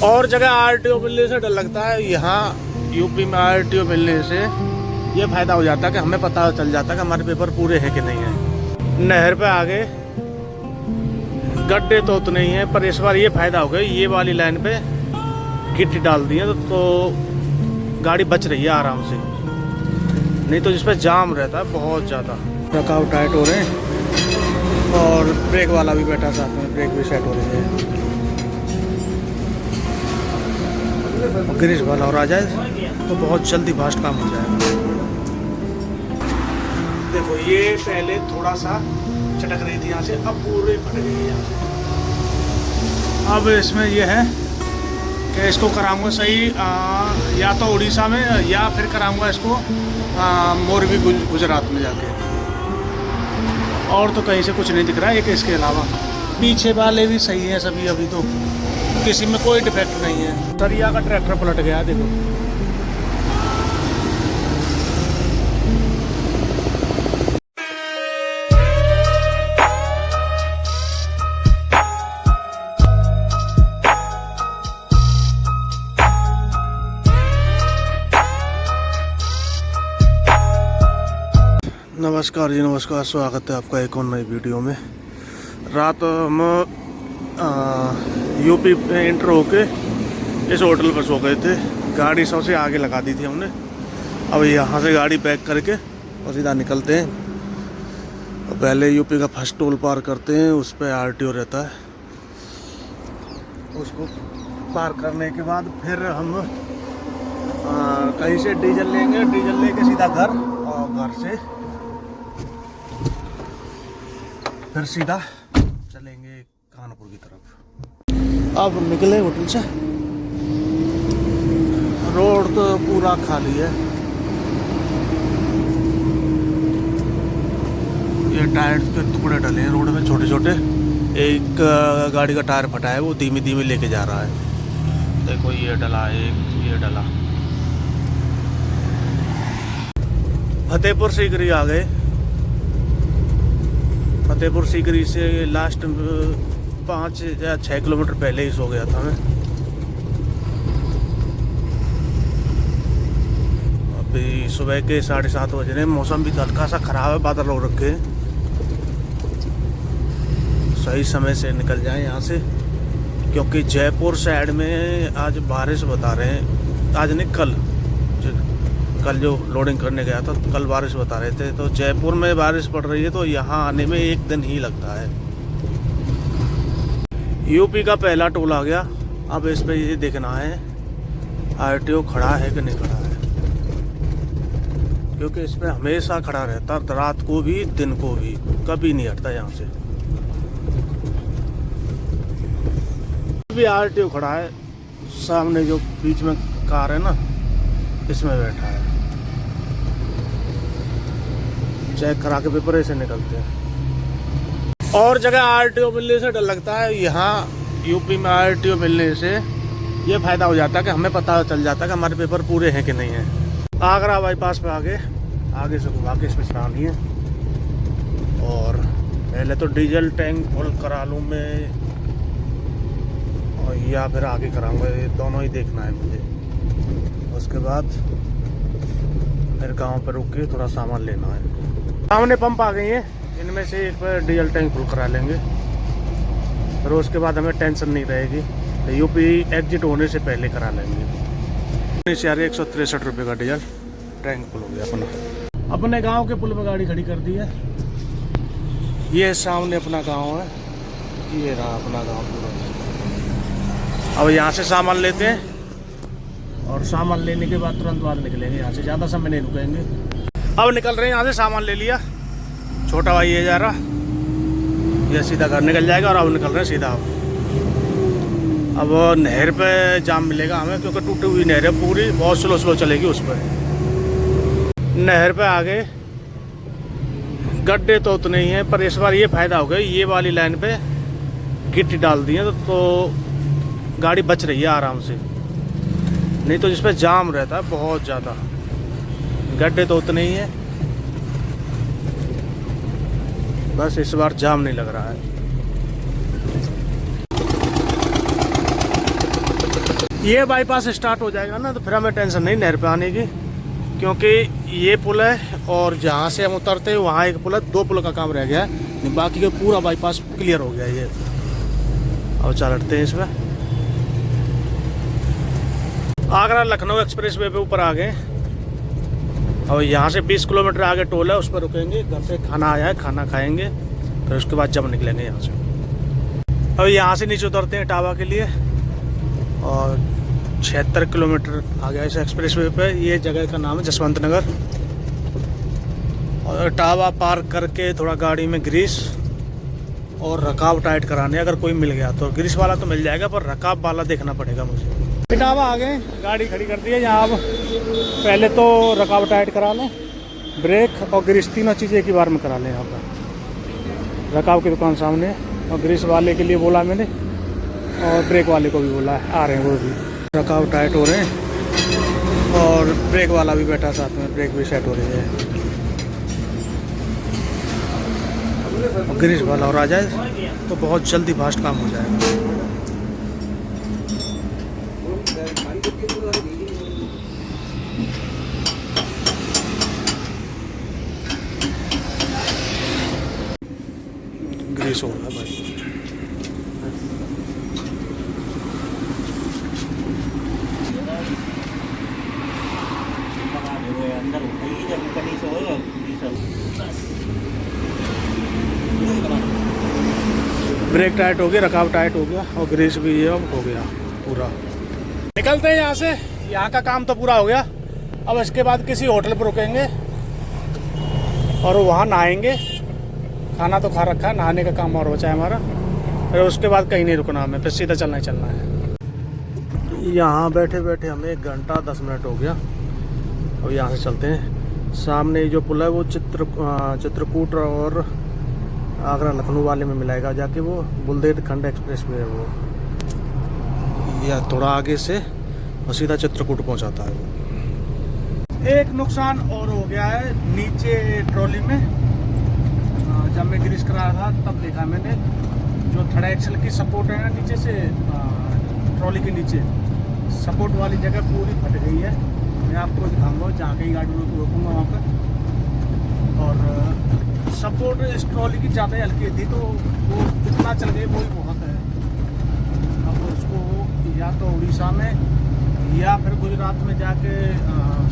और जगह आरटीओ मिलने से डर लगता है, यहाँ यूपी में आरटीओ मिलने से ये फायदा हो जाता है कि हमें पता चल जाता है कि हमारे पेपर पूरे हैं कि नहीं है। नहर पे आगे गड्ढे तो उतने ही हैं, पर इस बार ये फायदा हो गया, ये वाली लाइन पे गिट्टी डाल दी है तो गाड़ी बच रही है आराम से, नहीं तो जिसपे जाम रहता है बहुत ज़्यादा। रकाव टाइट हो रहे हैं और ब्रेक वाला भी बैठा साथ में, ब्रेक भी सेट हो रही है। ग्रीस वाला और आ जाए तो बहुत जल्दी फास्ट काम हो जाएगा। देखो ये पहले थोड़ा सा चटक रही थी यहाँ से, अब पूरी फट गई है यहाँ से। अब इसमें ये है कि इसको कराऊंगा सही, या तो उड़ीसा में या फिर कराऊंगा इसको मोरबी गुजरात में जाके, और तो कहीं से कुछ नहीं दिख रहा है एक इसके अलावा। पीछे वाले भी सही हैं सभी, अभी तो किसी में कोई डिफेक्ट नहीं है। सरिया का ट्रैक्टर पलट गया देखो। नमस्कार जी, नमस्कार, स्वागत है आपका एक और नई वीडियो में। रात हम यूपी में इंटर होके इस होटल पर सो गए थे। गाड़ी सबसे आगे लगा दी थी हमने। अब यहाँ से गाड़ी पैक करके और सीधा निकलते हैं। पहले यूपी का फर्स्ट टोल पार करते हैं, उस पर आरटीओ रहता है। उसको पार करने के बाद फिर हम कहीं से डीजल लेंगे, डीजल लेके सीधा घर, और घर से फिर सीधा चलेंगे कानपुर की तरफ। अब निकले होटल से, रोड तो पूरा खाली है। ये टायर के टुकड़े डले हैं रोड में छोटे छोटे। एक गाड़ी का टायर फटा है, वो धीमी धीमी लेके जा रहा है। देखो ये डला, एक ये डला। फतेहपुर सीकरी आ गए। फतेहपुर सीकरी से लास्ट 5 या 6 किलोमीटर पहले ही सो गया था मैं। अभी सुबह के 7:30 बज रहे हैं। मौसम भी हल्का सा खराब है, बादल हो रखे हैं। सही समय से निकल जाए यहाँ से, क्योंकि जयपुर साइड में आज बारिश बता रहे हैं। आज नहीं, कल जो लोडिंग करने गया था, कल बारिश बता रहे थे। तो जयपुर में बारिश पड़ रही है, तो यहाँ आने में 1 दिन ही लगता है। यूपी का पहला टोल आ गया। अब इस पे ये देखना है आरटीओ खड़ा है कि नहीं खड़ा है, क्योंकि इस पे हमेशा खड़ा रहता, रात को भी दिन को भी, कभी नहीं हटता यहाँ से। अभी आरटीओ खड़ा है, सामने जो बीच में कार है ना, इसमें बैठा है। चेक करा के पेपर ऐसे निकलते हैं। और जगह आरटीओ मिलने से डर लगता है, यहाँ यूपी में आरटीओ मिलने से ये फायदा हो जाता है कि हमें पता चल जाता है कि हमारे पेपर पूरे हैं कि नहीं है। आगरा बाईपास पे आगे से घुमा के इसमें चलानी है। और पहले तो डीजल टैंक फुल करा लूँ मैं, और या फिर आगे कराऊंगा, ये दोनों ही देखना है मुझे। उसके बाद फिर गांव पर रुक के थोड़ा सामान लेना है। सामने पंप आ गई है, इनमें से एक पर डीजल टैंक फुल करा लेंगे, फिर उसके बाद हमें टेंशन नहीं रहेगी। तो यूपी एग्जिट होने से पहले करा लेंगे। 163 रुपये का डीजल टैंक फुल हो गया। अपने गांव के पुल पर गाड़ी खड़ी कर दी है। ये सामने अपना गांव है, ये रहा अपना गांव पूरा। अब यहाँ से सामान लेते हैं, और सामान लेने के बाद तुरंत बाद निकलेंगे यहाँ से, ज़्यादा समय नहीं रुकेंगे। अब निकल रहे हैं यहाँ से, सामान ले लिया। छोटा भाई ये जा रहा, ये सीधा घर निकल जाएगा। और अब निकल रहे हैं सीधा। अब नहर पे जाम मिलेगा हमें, क्योंकि टूटी हुई नहर है पूरी, बहुत स्लो चलेगी उस पर। नहर पे आगे गड्ढे तो उतने ही हैं, पर इस बार ये फायदा हो गया, ये वाली लाइन पे गिट्टी डाल दी है तो गाड़ी बच रही है आराम से, नहीं तो जिसपे जाम रहता है बहुत ज़्यादा। गड्ढे तो उतने ही हैं, बस इस बार जाम नहीं लग रहा है। ये बाईपास स्टार्ट हो जाएगा ना तो फिर हमें टेंशन नहीं नहर पे आने की, क्योंकि ये पुल है और जहाँ से हम उतरते हैं वहाँ एक पुल है, 2 पुल का काम रह गया है, बाकी का पूरा बाईपास क्लियर हो गया ये। अब चलते हैं इसमें। आगरा लखनऊ एक्सप्रेस वे पे ऊपर आ गए और यहाँ से 20 किलोमीटर आगे टोल है, उस पर रुकेंगे। घर से खाना आया है, खाना खाएंगे, फिर उसके बाद जब निकलेंगे यहाँ से। अब यहाँ से नीचे उतरते हैं इटावा के लिए और 76 किलोमीटर आ गया इस एक्सप्रेस वे पे। ये जगह का नाम है जसवंत नगर। और इटावा पार करके थोड़ा गाड़ी में ग्रीस और रकाब टाइट कराने, अगर कोई मिल गया तो। ग्रीस वाला तो मिल जाएगा पर रकाब वाला देखना पड़ेगा मुझे। इटावा आ गए, गाड़ी खड़ी कर दी है यहाँ। अब पहले तो रकाब टाइट करा लें, ब्रेक और ग्रीस तीनों चीज़ें एक ही बार में करा लें। यहाँ पर रकाब की दुकान सामने, और ग्रीस वाले के लिए बोला मैंने और ब्रेक वाले को भी बोला है, आ रहे हैं वो भी। रकाब टाइट हो रहे हैं और ब्रेक वाला भी बैठा साथ में, ब्रेक भी सेट हो रही है। ग्रीस वाला और आ जाए तो बहुत जल्दी फास्ट काम हो जाएगा। ग्रीस हो रहा है भाई। ब्रेक टाइट हो गया, रकाब टाइट हो गया और ग्रीस भी ये अब हो गया पूरा। निकलते हैं यहाँ से। यहाँ का काम तो पूरा हो गया। अब इसके बाद किसी होटल पर रुकेंगे और वहाँ नहाएंगे। खाना तो खा रखा है, नहाने का काम और बचा है हमारा। फिर उसके बाद कहीं नहीं रुकना हमें, फिर सीधा चलना ही चलना है। यहाँ बैठे बैठे हमें 1 घंटा 10 मिनट हो गया। अब यहाँ से चलते हैं। सामने जो पुल है वो चित्रकूट और आगरा लखनऊ वाले में मिलाएगा जाके, वो बुंदेलखंड एक्सप्रेस वे है वो। या थोड़ा आगे से और सीधा चित्रकूट पहुँचाता है वो। एक नुकसान और हो गया है नीचे ट्रॉली में। जब मैं ग्रीस कराया था तब देखा मैंने, जो थर्ड एक्सल की सपोर्ट है ना नीचे से ट्रॉली के नीचे, सपोर्ट वाली जगह पूरी फट गई है। मैं आपको दिखाऊंगा, जहाँ कहीं गाड़ी रोकूंगा वहाँ पर। और सपोर्ट इस ट्रॉली की ज़्यादा हल्की थी तो वो कितना चल गई वो ही बहुत है। अब उसको या तो उड़ीसा में या फिर गुजरात में जाके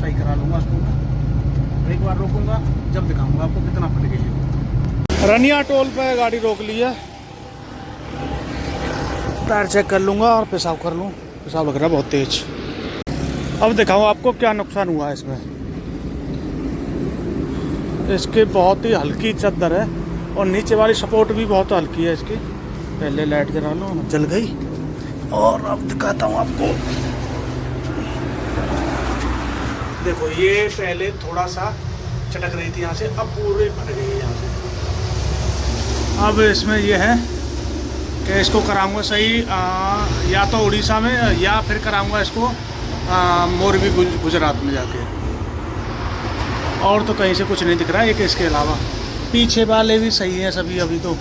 सही करा लूँगा उसको। एक बार रोकूंगा, जब दिखाऊंगा आपको कितना फट गई है। रनिया टोल पे गाड़ी रोक ली है, टायर चेक कर लूँगा और पेशाब कर लूँ। पेशाब लग रहा है बहुत तेज। अब दिखाऊँ आपको क्या नुकसान हुआ है इसमें। इसके बहुत ही हल्की चद्दर है और नीचे वाली सपोर्ट भी बहुत हल्की है इसकी। पहले लाइट जला लो, जल गई। और अब दिखाता हूँ आपको। देखो ये पहले थोड़ा सा चटक रही थी यहाँ से, अब पूरे फट गई है यहाँ से। अब इसमें ये है कि इसको कराऊंगा सही, या तो उड़ीसा में या फिर कराऊंगा इसको मोरबी गुजरात में जाके। और तो कहीं से कुछ नहीं दिख रहा है एक इसके अलावा। पीछे वाले भी सही हैं सभी, अभी तो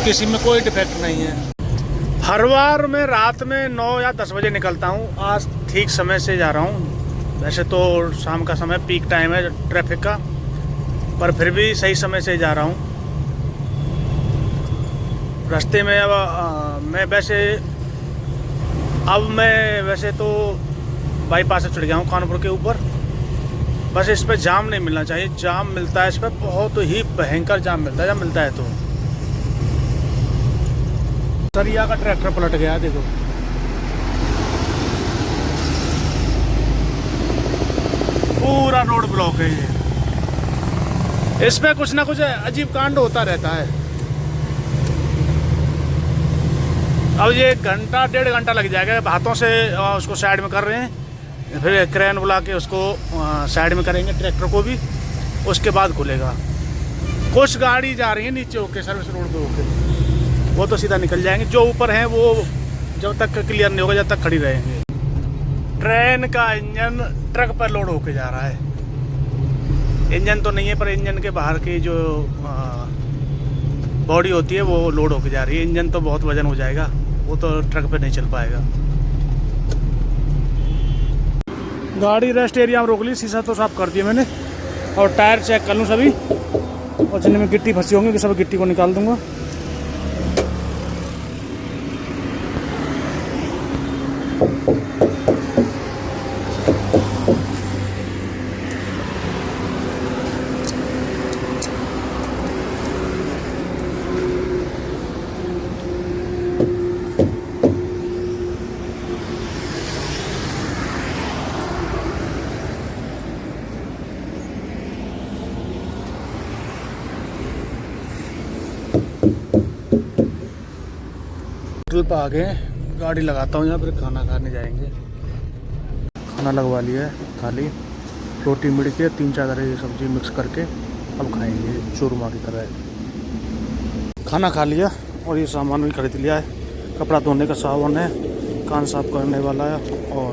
किसी में कोई डिफेक्ट नहीं है। हर बार मैं रात में 9 या 10 बजे निकलता हूँ। आज ठीक समय से जा रहा हूँ। वैसे तो शाम का समय पीक टाइम है ट्रैफिक का, पर फिर भी सही समय से जा रहा हूँ। रास्ते में अब मैं वैसे तो बाईपास से चढ़ गया हूँ कानपुर के ऊपर। बस इस पर जाम नहीं मिलना चाहिए। जाम मिलता है इस पर, बहुत ही भयंकर जाम मिलता है जब मिलता है तो। सरिया का ट्रैक्टर पलट गया है, देखो। पूरा रोड ब्लॉक है ये। इस पे कुछ ना कुछ अजीब कांड होता रहता है। अब ये 1-1.5 घंटा लग जाएगा। हाथों से उसको साइड में कर रहे हैं, फिर क्रेन बुला के उसको साइड में करेंगे, ट्रैक्टर को भी। उसके बाद खुलेगा। कुछ गाड़ी जा रही है नीचे होके, सर्विस रोड पे होके, वो तो सीधा निकल जाएंगे। जो ऊपर हैं वो जब तक क्लियर नहीं होगा जब तक खड़ी रहेंगे। ट्रेन का इंजन ट्रक पर लोड होके जा रहा है। इंजन तो नहीं है पर इंजन के बाहर की जो बॉडी होती है वो लोड होके जा रही है। इंजन तो बहुत वजन हो जाएगा, वो तो ट्रक पे नहीं चल पाएगा। गाड़ी रेस्ट एरिया में रोक ली, शीशा तो साफ कर दिया मैंने और टायर चेक कर लूँ सभी, और जिनमें गिट्टी फंसी होंगी कि सब गिट्टी को निकाल दूंगा। होटल पर आ गए, गाड़ी लगाता हूँ यहाँ, फिर खाना खाने जाएंगे। खाना लगवा लिया है, थाली रोटी मिड़ के 3-4 तरह की सब्जी मिक्स करके अब खाएंगे चूरमा की तरह। खाना खा लिया और ये सामान भी खरीद लिया है, कपड़ा धोने का साबुन है, कान साफ करने वाला है और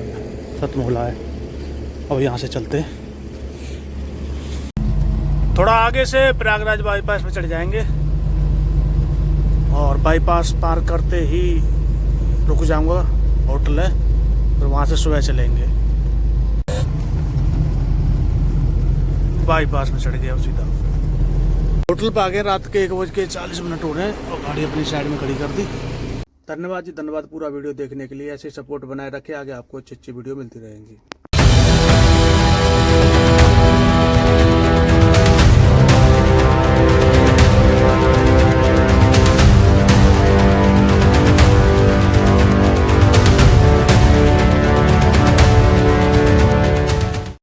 सतमोला है। अब यहाँ से चलते थोड़ा आगे से प्रयागराज बाईपास पे चढ़ जाएंगे और बाईपास पार करते ही रुक जाऊंगा, होटल है, फिर वहाँ से सुबह चलेंगे। बाईपास में चढ़ गया सीधा होटल पे आ गए। रात के 1:40 हो रहे हैं और गाड़ी अपनी साइड में खड़ी कर दी। धन्यवाद जी, धन्यवाद पूरा वीडियो देखने के लिए। ऐसे सपोर्ट बनाए रखे, आगे आपको अच्छी अच्छी वीडियो मिलती रहेंगी।